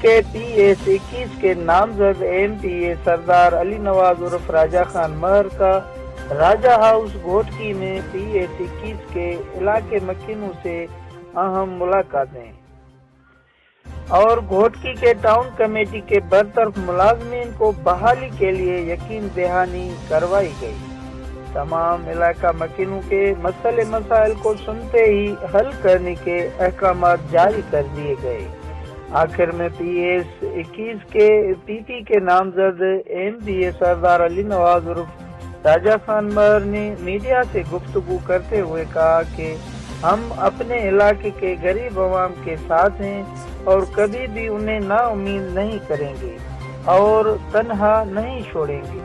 کے PS21 کے نامزد MP سردار علی نواز عرف راجہ خان مہر کا راجہ ہاؤس گھوٹکی میں PS21 کے علاقے مکینوں سے اہم ملاقاتیں اور گھوٹکی کے ٹاؤن کمیٹی کے برطرف ملازمین کو بحالی کے لیے یقین دہانی کروائی گئی۔ تمام علاقہ مکینوں کے مسائل کو سنتے ہی حل کرنے کے احکامات جاری کر دیے گئے۔ آخر میں PS21 کے PP کے نامزد MP سردار علی نواز عرف راجہ خان مہر نے میڈیا سے گفتگو کرتے ہوئے کہا کہ ہم اپنے علاقے کے غریب عوام کے ساتھ ہیں اور کبھی بھی انہیں نا امید نہیں کریں گے اور تنہا نہیں چھوڑیں گے۔